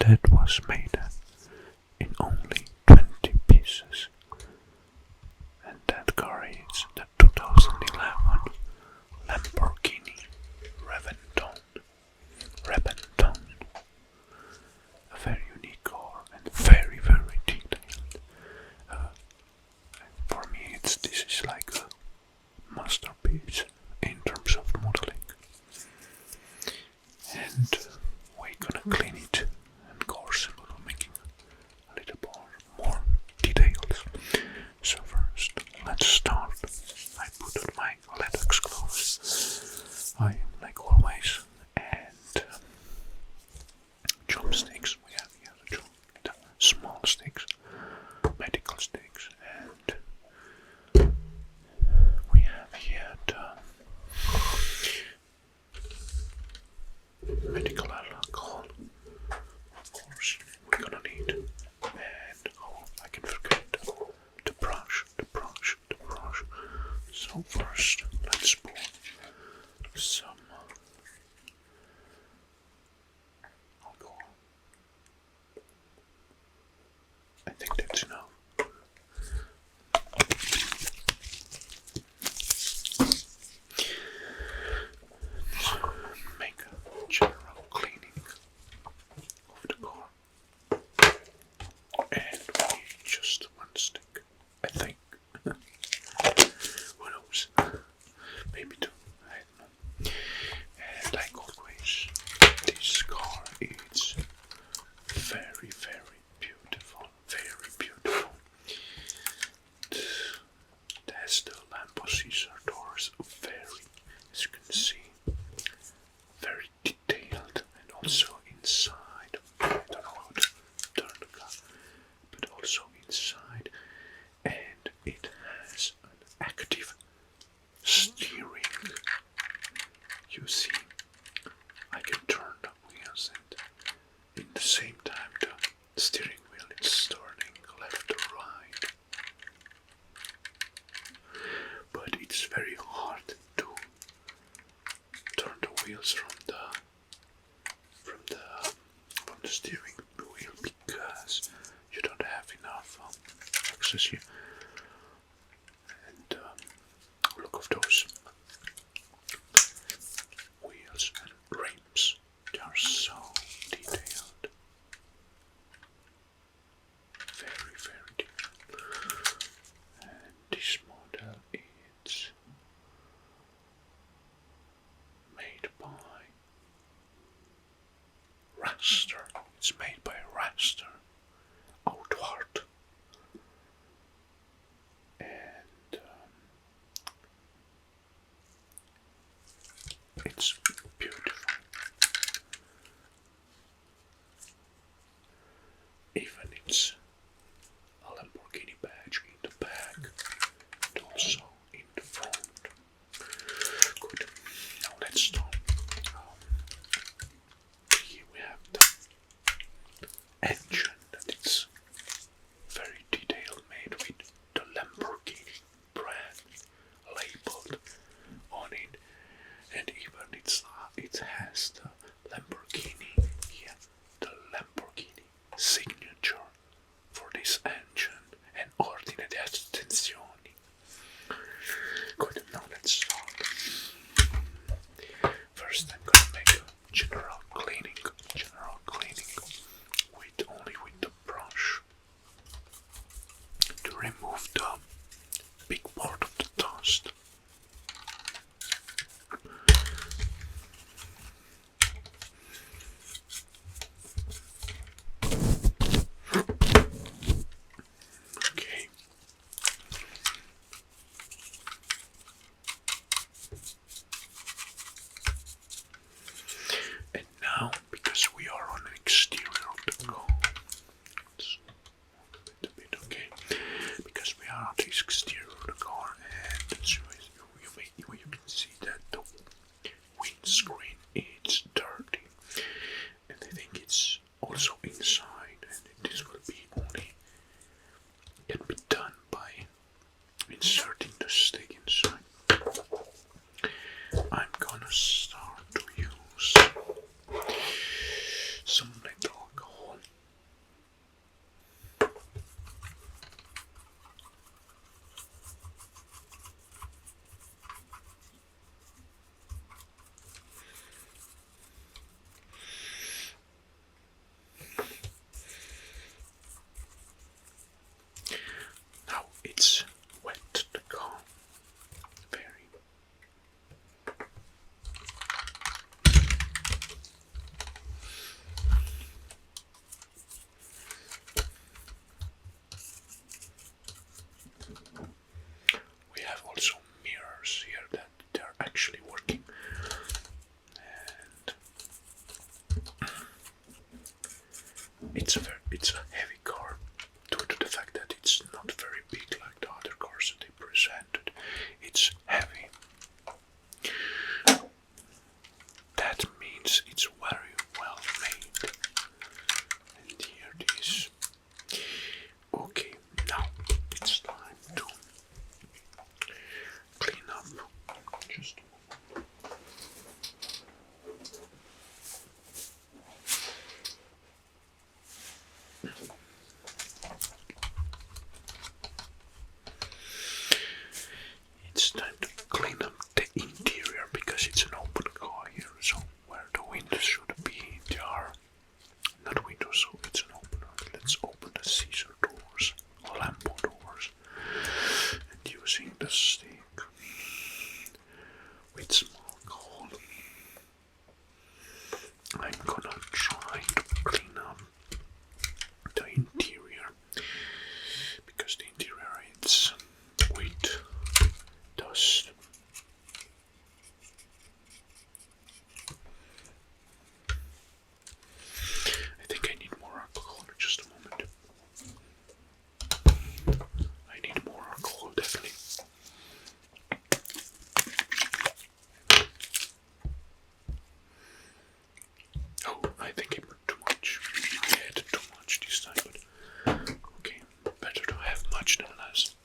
that was made in only 20 pieces. And that car is the 2011 Lamborghini Reventon. A very unique car and very, very detailed. For me, this is like a masterpiece in terms of modeling. And we're gonna clean it and course making a little more details. So first, let's start. I put on my latex gloves. I am like always, and chopsticks. We have here the small sticks, medical sticks, and we have here the medical alcohol. Of course, we're gonna need, and oh, I can forget the brush. So first, let's pour some alcohol. I think that's enough. Make a general cleaning of the car. And we just one stick, I think. Who knows? Maybe two, I don't know. And like always, this car is very, very beautiful. Very beautiful. It has the Lambo Caesar doors, very, as you can see, very detailed, and also inside. I don't know how to turn the car, but also inside, and it has an active steering. You see, I can turn the wheels, and in the same time the steering wheel is turning left or right. But it's very hard to turn the wheels from the steering wheel because you don't have enough access here. And look of those wheels and rims, they are so detailed. Very, very detailed. And this model is made by Raster. It's made by Raster Outward. And it's beautiful. Even it's a Lamborghini badge in the back and also in the front. Good. Now let's start. Here we have the engine that is very detailed, made with the Lamborghini brand labeled on it, and even it has the Lamborghini here, the Lamborghini signature for this engine and ordine di attenzioni. Good, now let's start. First I'm gonna make a general cleaning with the brush to remove the big part of the dust. Okay. And now, because we are on the exterior of the car, let's move a bit, okay? Because we are on the exterior of the car, and you can see that the windscreen is dirty, and I think it's also inside, and this will be only can be done by inserting the stick inside. I'm gonna start to use some little alcohol it's a heavy car due to the fact that it's not very big like the other cars that they presented. It's heavy. That means it's very well made. And here it is. Okay, now it's time to clean up. Just a moment. It's time to clean up the interior because it's an open car here, so where the windows should be, they are not windows, so it's an opener. Let's open the scissor doors, or Lambo doors, and using the stick with some alcohol, I'm gonna try to clean up the interior because the interior is with dust. I think I need more alcohol in just a moment. I need more alcohol, definitely. Oh, I think I put too much. I added too much this time, but okay, better to have much than less.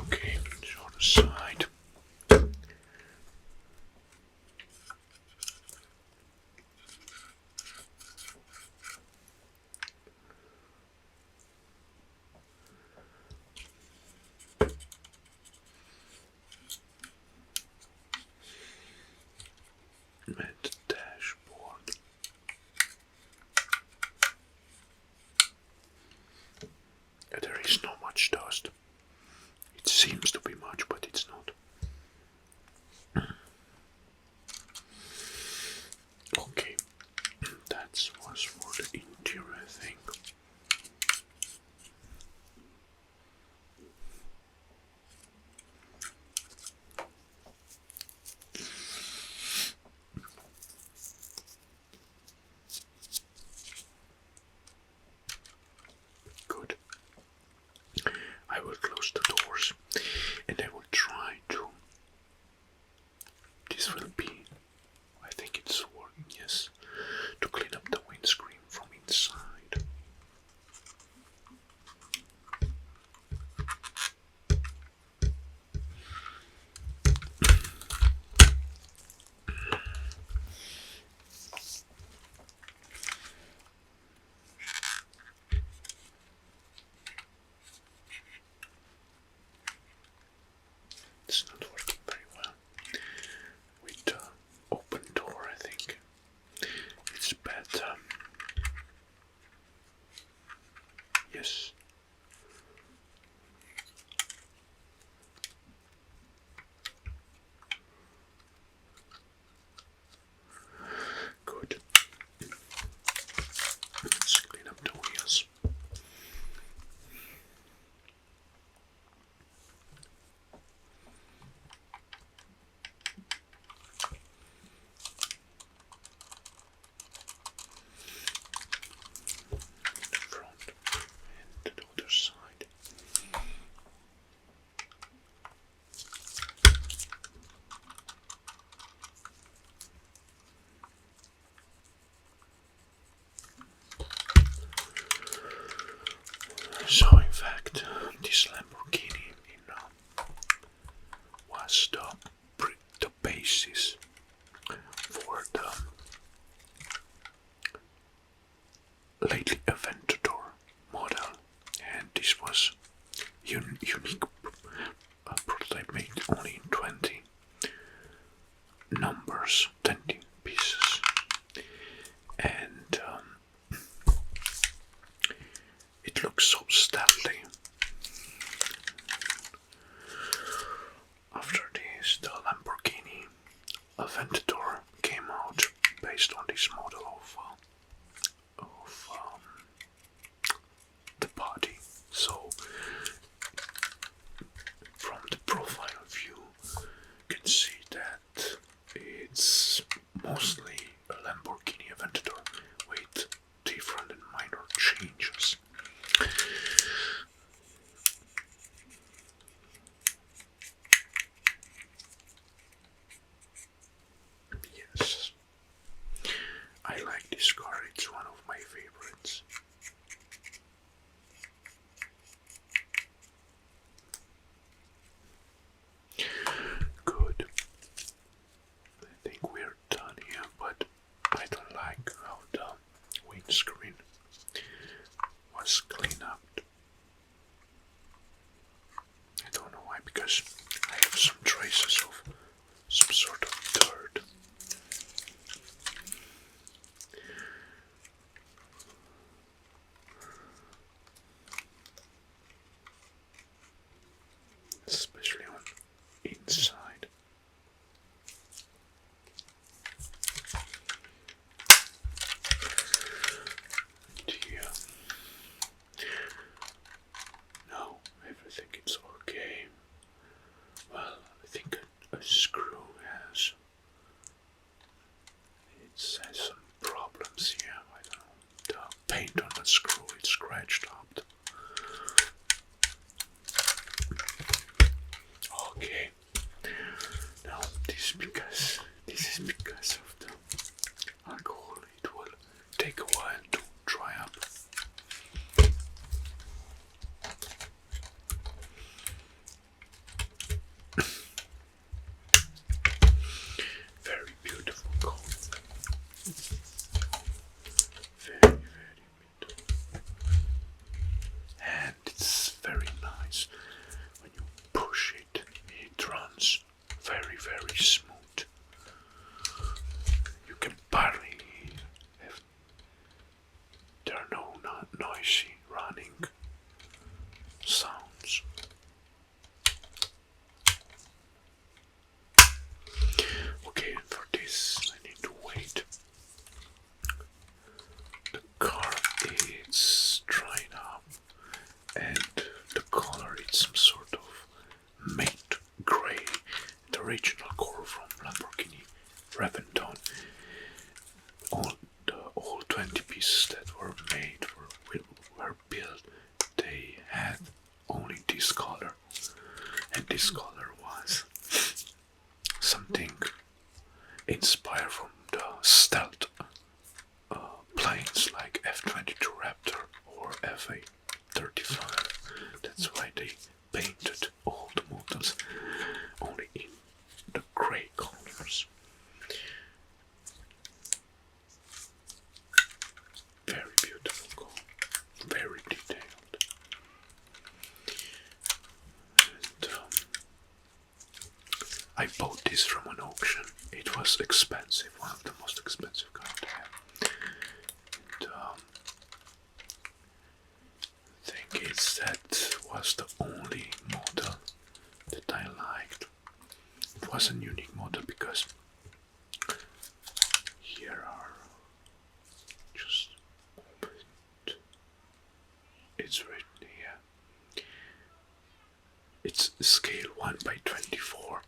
Okay, so on the side. And the dashboard. There is not much dust. It seems to be much, but it's not. Okay, that was for the interior, I think. Good. I will close the doors and I will try to. This will be. I think it's working, yes. To clean up the windscreen from inside. It's not working very well. With the open door, I think it's better. Yes. Good. Let's clean up the wheels. The front and the other side. So in fact, this Lamborghini was the basis for the lately Reventon model, and this was unique prototype made only in 20 numbers, 20 pieces, and it looks so stealthy. Aventador came out based on this model of the body. So from the profile view, you can see that it's mostly a Lamborghini Reventon with different and minor changes. Yes, I like this car, it's one of my favorites. Good. I think we're done here, but I don't like how the windscreen was cleaned up. I don't know why, because I have some traces of some sort of dirt. Especially on inside. And here. No, everything is okay. Well, I think a screw has some problems here. I don't know. The paint on the screw is scratched up. Okay. Now this is because of the alcohol. It will take a while to dry up. Very beautiful color. Very, very beautiful. And it's very nice. When you push it, it runs very, very smooth. You can barely have, there are no noisy running sounds. Okay, for this I need to wait. The car is drying up and the color is some sort of matte grey, the original core from Lamborghini Reventon. All 20 pieces that were made were built, they had only this color, and this color was something inspired from the stealth planes like F-22 Raptor or F-35. That's why they painted all the models only in the grey colors. Very beautiful car, very detailed. And, I bought this from an auction. It was expensive, one of the most expensive cars I have. And, I think that was the only model that I liked. It was a unique model because here are just it's written here. It's scale 1/24,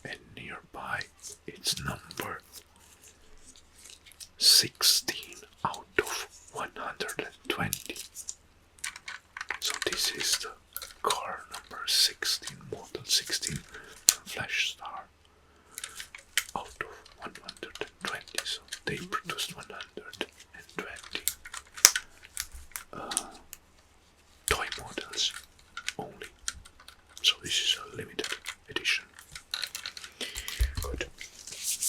and nearby it's number 16 out of 120. So this is the car number 16, model 16 from Flash Star out of 120. So they produced 120 toy models only. So this is a limited edition. Good.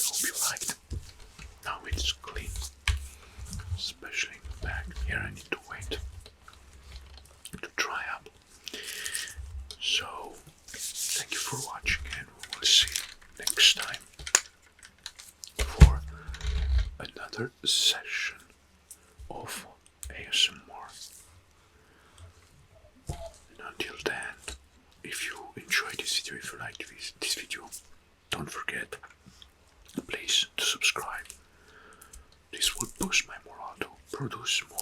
Hope you liked. Now it's clean, especially in the back. Here I need to wait to dry up. So thank you for watching, and we will see you next time for another session of ASMR. And until then, if you enjoyed this video, if you liked this video, don't forget produce more